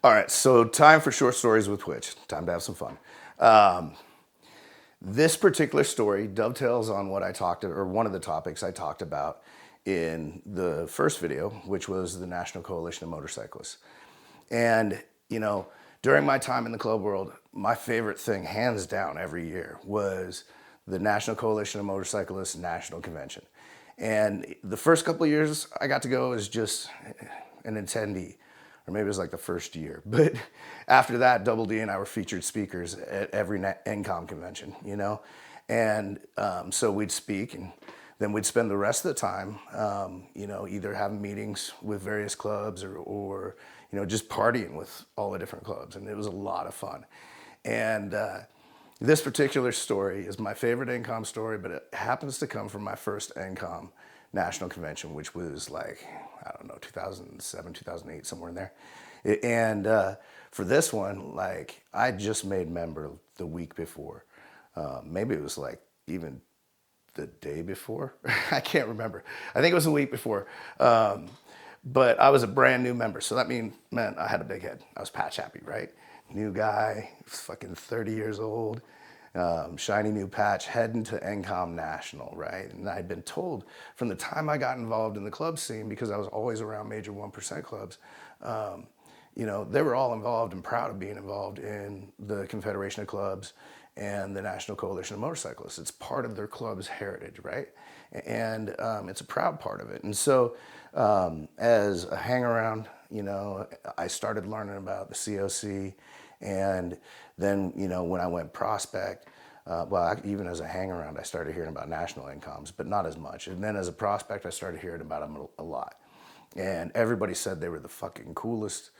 All right, so time for short stories with Twitch. Time to have some fun. This particular story dovetails on what I talked, or one of the topics I talked about in the first video, which was the National Coalition of Motorcyclists. And, you know, during my time in the club world, my favorite thing, hands down, every year was the National Coalition of Motorcyclists National Convention. And the first couple of years I got to go as just an attendee, or maybe it was like the first year. But after that, Double D and I were featured speakers at every N.C.O.M convention, you know? And so we'd speak, and then we'd spend the rest of the time, you know, either having meetings with various clubs or, you know, just partying with all the different clubs. And it was a lot of fun. And this particular story is my favorite N.C.O.M story, but it happens to come from my first N.C.O.M National Convention, which was like, I don't know, 2007, 2008, somewhere in there. And for this one, like, I just made member the week before. Maybe it was like even the day before. I can't remember. I think it was the week before. But I was a brand new member. So that meant I had a big head. I was patch happy, right? New guy, fucking 30 years old. Shiny new patch, heading to N.C.O.M National, right? And I'd been told from the time I got involved in the club scene, because I was always around major 1% clubs, you know, they were all involved and proud of being involved in the Confederation of Clubs and the National Coalition of Motorcyclists. It's part of their club's heritage, right? And it's a proud part of it. And so as a hang-around, you know, I started learning about the COC. And then, you know, when I went prospect, even as a hang-around, I started hearing about national N.C.O.Ms, but not as much. And then as a prospect, I started hearing about them a lot. And everybody said they were the fucking coolest,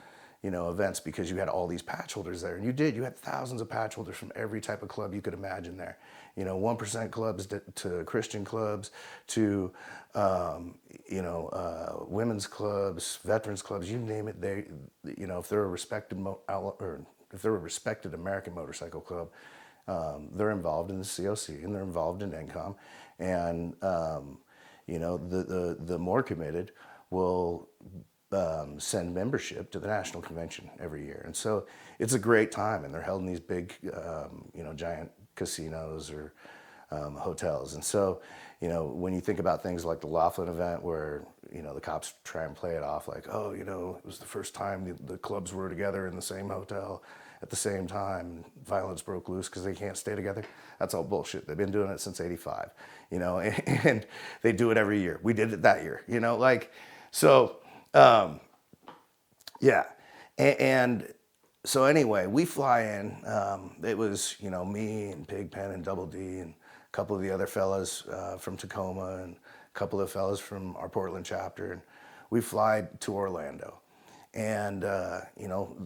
you know, events, because you had all these patch holders there. And you had thousands of patch holders from every type of club you could imagine there. You know, 1% clubs to Christian clubs to, you know, women's clubs, veterans clubs, you name it. They, you know, if they're a respected if they're a respected American motorcycle club, they're involved in the COC and they're involved in N.C.O.M. And, you know, the more committed will send membership to the National Convention every year. And so it's a great time, and they're held in these big, you know, giant casinos or hotels. And so, you know, when you think about things like the Laughlin event, where, you know, the cops try and play it off like, oh, you know, it was the first time the clubs were together in the same hotel at the same time, violence broke loose because they can't stay together. That's all bullshit. They've been doing it since '85, you know, and they do it every year. We did it that year, you know, like, so, yeah. And so anyway, we fly in. It was, you know, me and Pigpen and Double D and a couple of the other fellas from Tacoma and a couple of fellas from our Portland chapter. And we fly to Orlando. And, you know,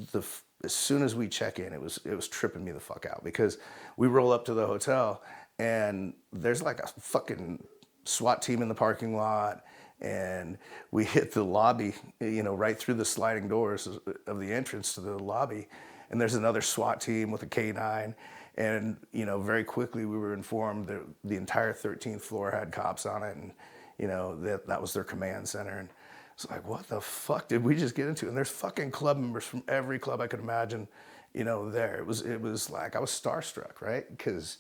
as soon as we check in, it was tripping me the fuck out, because we roll up to the hotel and there's like a fucking SWAT team in the parking lot. And we hit the lobby, you know, right through the sliding doors of the entrance to the lobby. And there's another SWAT team with a K9. And, you know, very quickly we were informed that the entire 13th floor had cops on it. And, you know, that was their command center. And it's like, what the fuck did we just get into? And there's fucking club members from every club I could imagine, you know, there. It was like, I was starstruck, right? Because,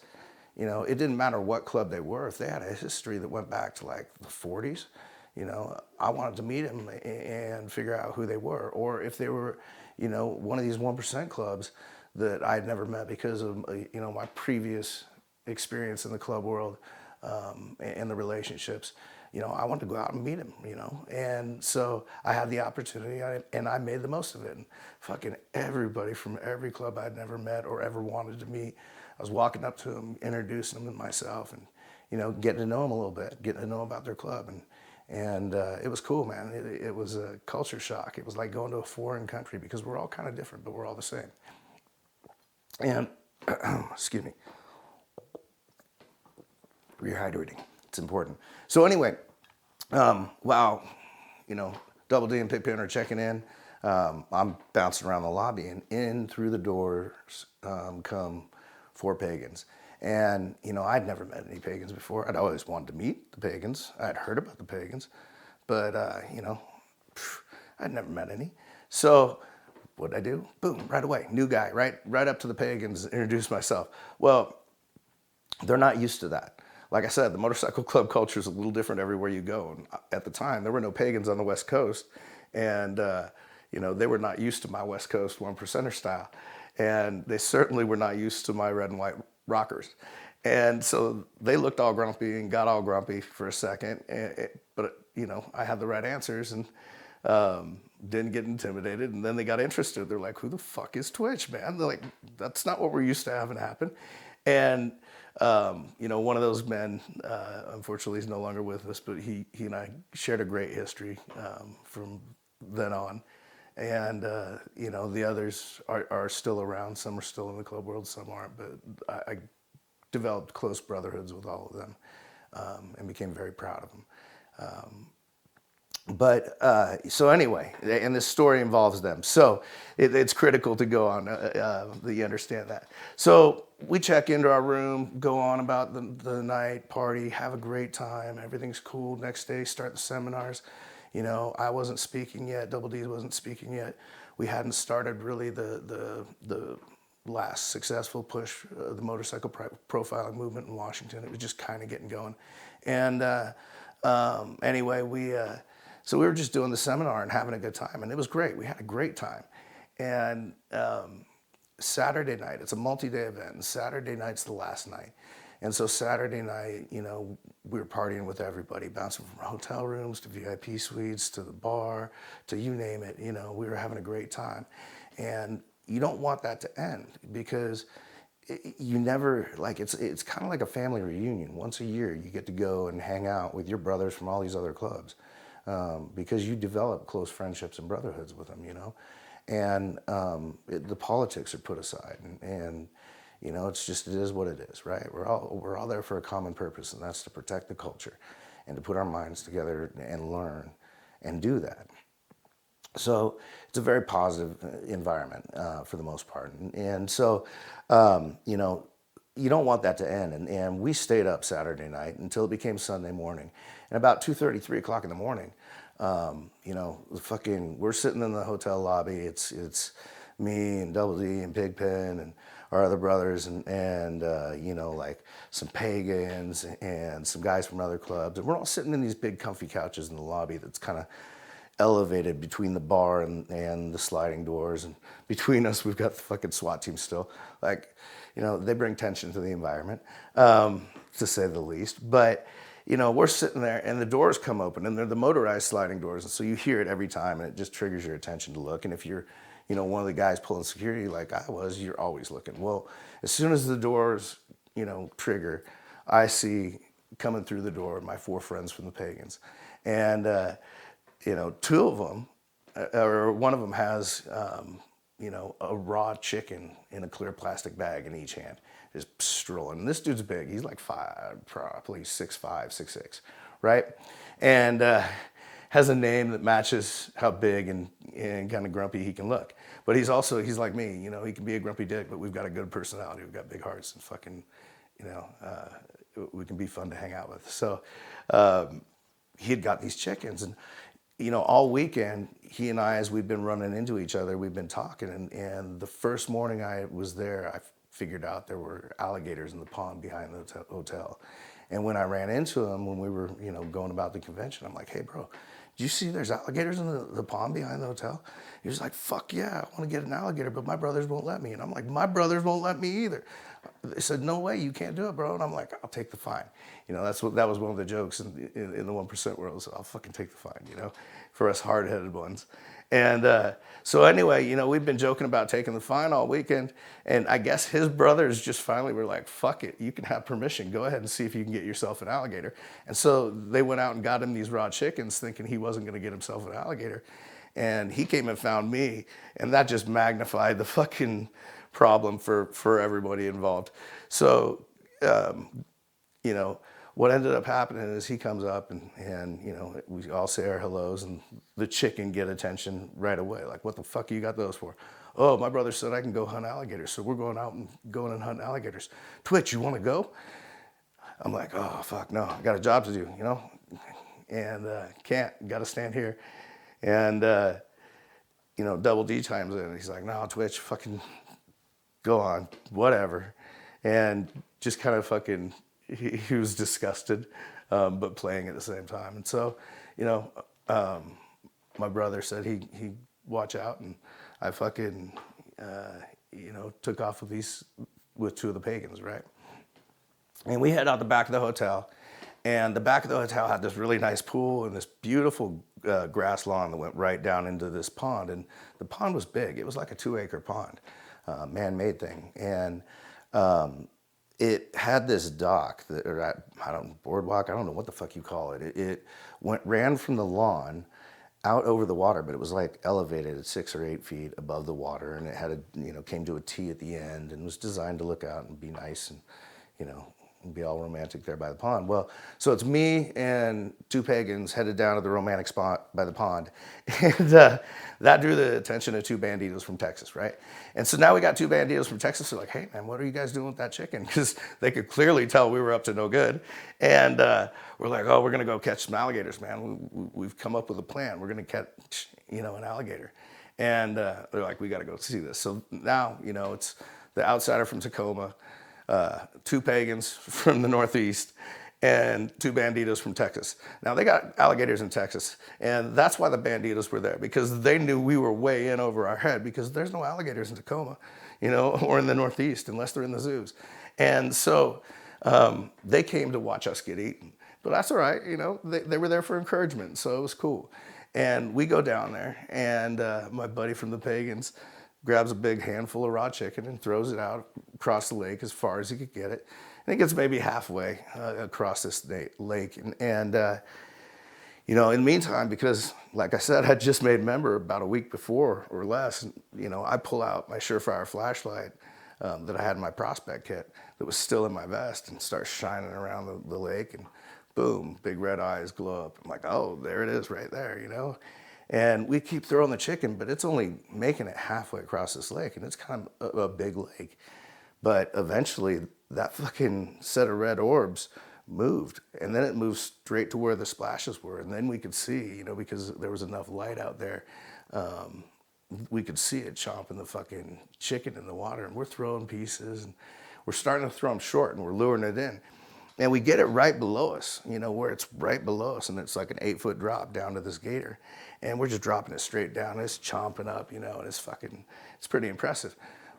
you know, it didn't matter what club they were. If they had a history that went back to like the 40s, you know, I wanted to meet them and figure out who they were. Or if they were, you know, one of these 1% clubs that I'd never met because of, you know, my previous experience in the club world and the relationships. You know, I wanted to go out and meet him, you know. And so I had the opportunity, and I made the most of it. And fucking everybody from every club I'd never met or ever wanted to meet, I was walking up to them, introducing them to myself, and, you know, getting to know them a little bit, getting to know about their club. And it was cool, man. It was a culture shock. It was like going to a foreign country, because we're all kind of different, but we're all the same. And, excuse me, rehydrating. It's important. So anyway, while, you know, Double D and Pigpen are checking in, I'm bouncing around the lobby, and in through the doors come 4 pagans. And, you know, I'd never met any pagans before. I'd always wanted to meet the pagans. I'd heard about the pagans, but, you know, I'd never met any. So What'd I do? Boom, right away, new guy, right up to the pagans, introduce myself. Well, they're not used to that. Like I said, the motorcycle club culture is a little different everywhere you go. And at the time, there were no pagans on the West Coast, and they were not used to my West Coast one percenter style, and they certainly were not used to my red and white rockers. And so they looked all grumpy and got all grumpy for a second, but I had the right answers and didn't get intimidated. And then they got interested. They're like, "Who the fuck is Twitch, man?" They're like, "That's not what we're used to having happen." And one of those men, unfortunately, is no longer with us, but he and I shared a great history from then on. And the others are still around. Some are still in the club world, some aren't. But I developed close brotherhoods with all of them, and became very proud of them. So anyway, and this story involves them. So it's critical to go on, that you understand that. So we check into our room, go on about the night, party, have a great time. Everything's cool. Next day, start the seminars. I wasn't speaking yet. Double D wasn't speaking yet. We hadn't started really the last successful push of the motorcycle profiling movement in Washington. It was just kind of getting going. And anyway, so we were just doing the seminar and having a good time. And it was great. We had a great time. And Saturday night, it's a multi-day event. And Saturday night's the last night. And so Saturday night, we were partying with everybody, bouncing from hotel rooms to VIP suites to the bar to you name it. We were having a great time. And you don't want that to end because you never, it's kind of like a family reunion. Once a year, you get to go and hang out with your brothers from all these other clubs because you develop close friendships and brotherhoods with them, And the politics are put aside and it is what it is, right? We're all there for a common purpose, and that's to protect the culture and to put our minds together and learn and do that. So it's a very positive environment for the most part. And so, you don't want that to end. And we stayed up Saturday night until it became Sunday morning. And about 2:30, 3 o'clock in the morning, we're sitting in the hotel lobby. It's me and Double D and Pigpen and our other brothers and some pagans and some guys from other clubs. And we're all sitting in these big comfy couches in the lobby that's kind of elevated between the bar and the sliding doors. And between us, we've got the fucking SWAT team still. They bring tension to the environment, to say the least. But, we're sitting there and the doors come open and they're the motorized sliding doors. And so you hear it every time and it just triggers your attention to look. And if you're, one of the guys pulling security like I was, you're always looking. Well, as soon as the doors, trigger, I see coming through the door my 4 friends from the pagans. And, 2 of them, or one of them has, a raw chicken in a clear plastic bag in each hand, just strolling. And this dude's big. He's like 5, probably 6'5", 6'6", right? And has a name that matches how big and kind of grumpy he can look. But he's like me, he can be a grumpy dick, but we've got a good personality. We've got big hearts and fucking, we can be fun to hang out with. So he had got these chickens and, all weekend, he and I, as we've been running into each other, we've been talking. And the first morning I was there, I figured out there were alligators in the pond behind the hotel. And when I ran into him, when we were, going about the convention, I'm like, "Hey, bro, did you see there's alligators in the pond behind the hotel?" He was like, "Fuck yeah, I want to get an alligator, but my brothers won't let me." And I'm like, "My brothers won't let me either." They said, "No way, you can't do it, bro." And I'm like, "I'll take the fine." That was one of the jokes in the 1% world. So I'll fucking take the fine, for us hard-headed ones. And so anyway, we've been joking about taking the fine all weekend. And I guess his brothers just finally were like, "Fuck it, you can have permission. Go ahead and see if you can get yourself an alligator." And so they went out and got him these raw chickens thinking he wasn't going to get himself an alligator. And he came and found me. And that just magnified the fucking problem for everybody involved. So, what ended up happening is he comes up and we all say our hellos and the chicken get attention right away. Like, "What the fuck you got those for?" "Oh, my brother said I can go hunt alligators. So we're going out and going and hunting alligators." "Twitch, you want to go?" I'm like, "Oh, fuck, no, I got a job to do, and can't, got to stand here." And Double D chimes in. He's like, no, Twitch, fucking go on, whatever. And just kind of fucking, he was disgusted, but playing at the same time. And so, my brother said he watch out, and I fucking, took off with two of the pagans, right? And we head out the back of the hotel, and the back of the hotel had this really nice pool and this beautiful grass lawn that went right down into this pond. And the pond was big. It was like a 2-acre pond, man-made thing. And it had this dock, boardwalk, I don't know what the fuck you call it. It ran from the lawn out over the water, but it was like elevated at 6 or 8 feet above the water, and it had came to a T at the end, and was designed to look out and be nice and, be all romantic there by the pond. Well, so it's me and two pagans headed down to the romantic spot by the pond, and that drew the attention of two banditos from Texas, right? And so now we got two banditos from Texas. They're like, hey man, what are you guys doing with that chicken? Because they could clearly tell we were up to no good. And we're like, oh, we're gonna go catch some alligators, man. We've come up with a plan. We're gonna catch, an alligator. And they're like, we gotta go see this. So now, it's the outsider from Tacoma, two pagans from the Northeast, and two banditos from Texas. Now, they got alligators in Texas, and that's why the banditos were there, because they knew we were way in over our head, because there's no alligators in Tacoma, or in the Northeast, unless they're in the zoos. And so they came to watch us get eaten. But that's all right, they were there for encouragement, so it was cool. And we go down there, and my buddy from the pagans grabs a big handful of raw chicken and throws it out across the lake as far as he could get it. And it gets maybe halfway across this lake. And in the meantime, because like I said, I just made member about a week before or less, I pull out my Surefire flashlight that I had in my prospect kit that was still in my vest and start shining around the lake, and boom, big red eyes glow up. I'm like, oh, there it is right there, And we keep throwing the chicken, but it's only making it halfway across this lake, and it's kind of a big lake. But eventually, that fucking set of red orbs moved, and then it moved straight to where the splashes were, and then we could see, because there was enough light out there, we could see it chomping the fucking chicken in the water, and we're throwing pieces, and we're starting to throw them short, and we're luring it in. And we get it right below us, where it's right below us, and it's like an 8-foot drop down to this gator. And we're just dropping it straight down, and it's chomping up, and it's pretty impressive.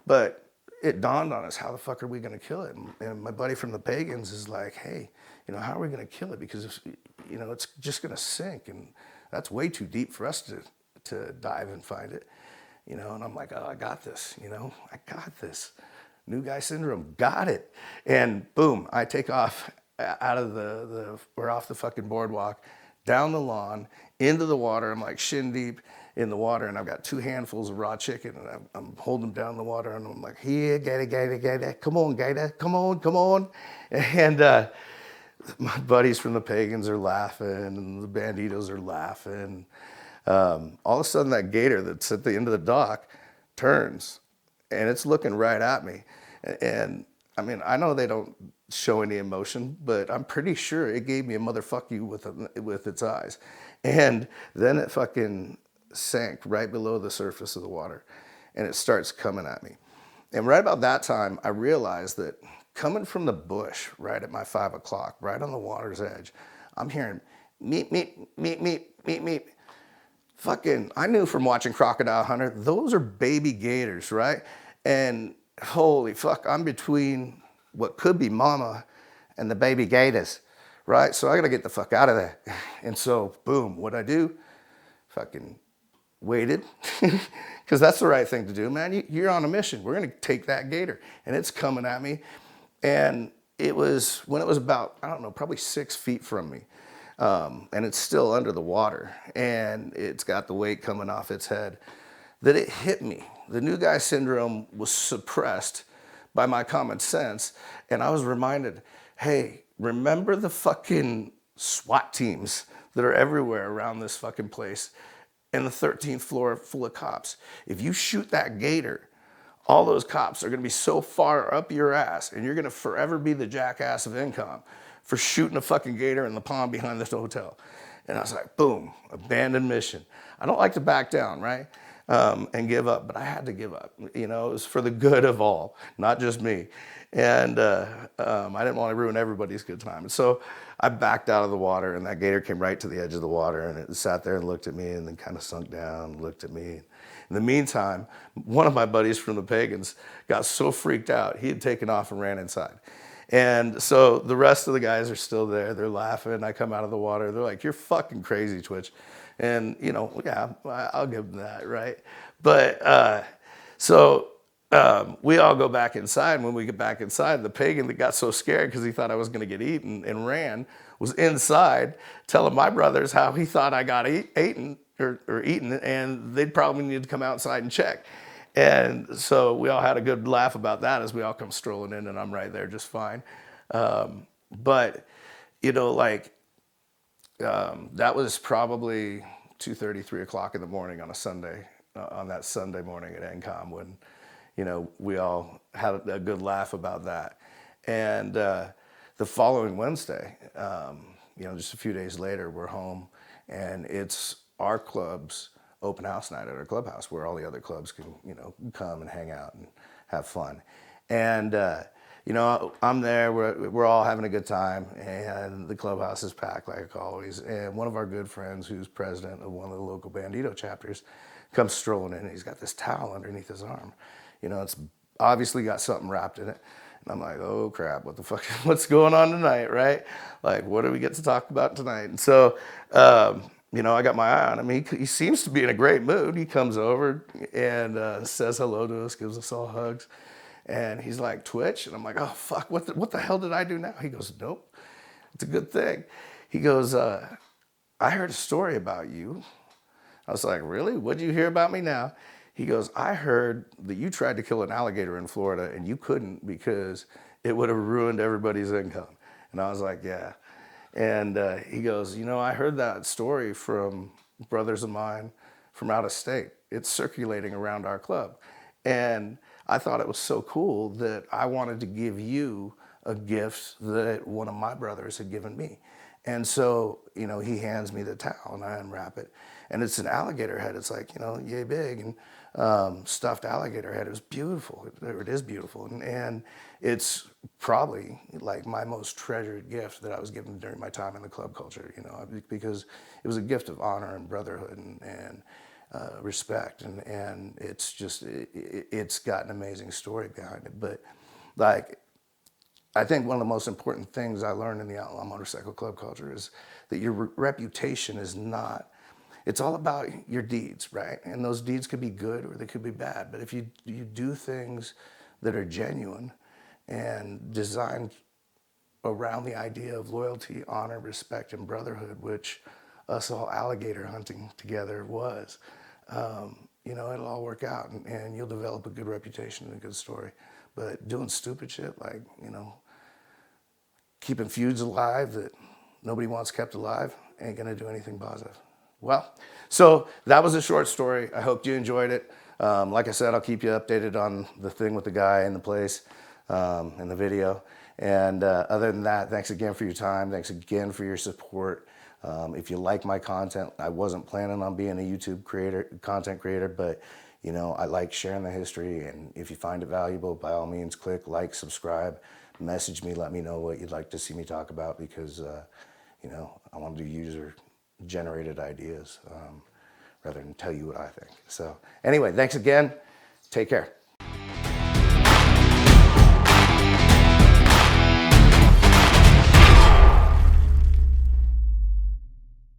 But it dawned on us, how the fuck are we gonna kill it? And my buddy from the pagans is like, hey, how are we gonna kill it? Because, it's just gonna sink, and that's way too deep for us to dive and find it. And I'm like, oh, I got this, I got this. New guy syndrome, got it. And boom, I take off out of we're off the fucking boardwalk, down the lawn, into the water. I'm like shin deep in the water, and I've got 2 handfuls of raw chicken, and I'm holding them down the water, and I'm like, here, gator, come on, gator, come on. And my buddies from the pagans are laughing, and the banditos are laughing. All of a sudden, that gator that's at the end of the dock turns, and it's looking right at me. And I mean, I know they don't show any emotion, but I'm pretty sure it gave me a motherfuck you with its eyes. And then it fucking sank right below the surface of the water, and it starts coming at me. And right about that time, I realized that coming from the bush right at my 5 o'clock, right on the water's edge, I'm hearing meep, meep, meep, meep, meep, meep. Fucking, I knew from watching Crocodile Hunter, those are baby gators, right? And holy fuck, I'm between what could be mama and the baby gators, right? So I gotta get the fuck out of there. And so, boom, what'd I do? Fucking waited, because that's the right thing to do, man. You're on a mission. We're gonna take that gator, and it's coming at me. And it was, when it was about, I don't know, probably 6 feet from me, and it's still under the water, and it's got the weight coming off its head, that it hit me. The new guy syndrome was suppressed by my common sense, and I was reminded, hey, remember the fucking SWAT teams that are everywhere around this fucking place, and the 13th floor full of cops. If you shoot that gator, all those cops are gonna be so far up your ass, and you're gonna forever be the jackass of N.C.O.M for shooting a fucking gator in the pond behind this hotel. And I was like, boom, abandoned mission. I don't like to back down, right? and give up. But I had to give up. You know, it was for the good of all, not just me. And I didn't want to ruin everybody's good time. And so I backed out of the water, and that gator came right to the edge of the water, and it sat there and looked at me, and then kind of sunk down and looked at me. In the meantime, one of my buddies from the Pagans got so freaked out, he had taken off and ran inside. And so the rest of the guys are still there. They're laughing. I come out of the water. They're like, "You're fucking crazy, Twitch." And, you know, yeah, I'll give them that, right? But we all go back inside. And when we get back inside, the pagan that got so scared because he thought I was going to get eaten and ran was inside telling my brothers how he thought I got eaten, and they'd probably need to come outside and check. And so we all had a good laugh about that as we all come strolling in, and I'm right there just fine. But, you know, like, that was probably 2:30, 3 o'clock in the morning on a Sunday, on that Sunday morning at N.C.O.M when, you know, we all had a good laugh about that. And the following Wednesday, you know, just a few days later, we're home, and it's our club's open house night at our clubhouse where all the other clubs can, you know, come and hang out and have fun. And, you know, I'm there, we're all having a good time, and the clubhouse is packed like always. And one of our good friends, who's president of one of the local Bandito chapters, comes strolling in, and he's got this towel underneath his arm. You know, it's obviously got something wrapped in it. And I'm like, oh crap, what the fuck, what's going on tonight, right? Like, what do we get to talk about tonight? And so, you know, I got my eye on him. He seems to be in a great mood. He comes over and says hello to us, gives us all hugs. And he's like, "Twitch?" And I'm like, "Oh, fuck, what the hell did I do now?" He goes, "Nope, it's a good thing." He goes, "I heard a story about you." I was like, "Really? What'd you hear about me now?" He goes, "I heard that you tried to kill an alligator in Florida and you couldn't because it would have ruined everybody's income." And I was like, "Yeah." And he goes, "You know, I heard that story from brothers of mine from out of state. It's circulating around our club. And I thought it was so cool that I wanted to give you a gift that one of my brothers had given me." And so, you know, he hands me the towel and I unwrap it. And it's an alligator head. It's like, you know, yay big, and stuffed alligator head. It was beautiful. It is beautiful. And it's probably like my most treasured gift that I was given during my time in the club culture, you know, because it was a gift of honor and brotherhood and respect. And it's just, it's got an amazing story behind it. But like, I think one of the most important things I learned in the Outlaw Motorcycle Club culture is that your reputation is not, it's all about your deeds, right? And those deeds could be good or they could be bad. But if you do things that are genuine and designed around the idea of loyalty, honor, respect, and brotherhood, which us all alligator hunting together was, you know, it'll all work out, and you'll develop a good reputation and a good story. But doing stupid shit like, you know, keeping feuds alive that nobody wants kept alive ain't gonna do anything positive. Well, so that was a short story. I hope you enjoyed it. Like I said, I'll keep you updated on the thing with the guy in the place, in the video. And other than that, thanks again for your time. Thanks again for your support. If you like my content, I wasn't planning on being a YouTube content creator, but you know, I like sharing the history. And if you find it valuable, by all means, click like, subscribe, message me, let me know what you'd like to see me talk about, because you know, I want to do user-generated ideas rather than tell you what I think. So anyway, thanks again. Take care.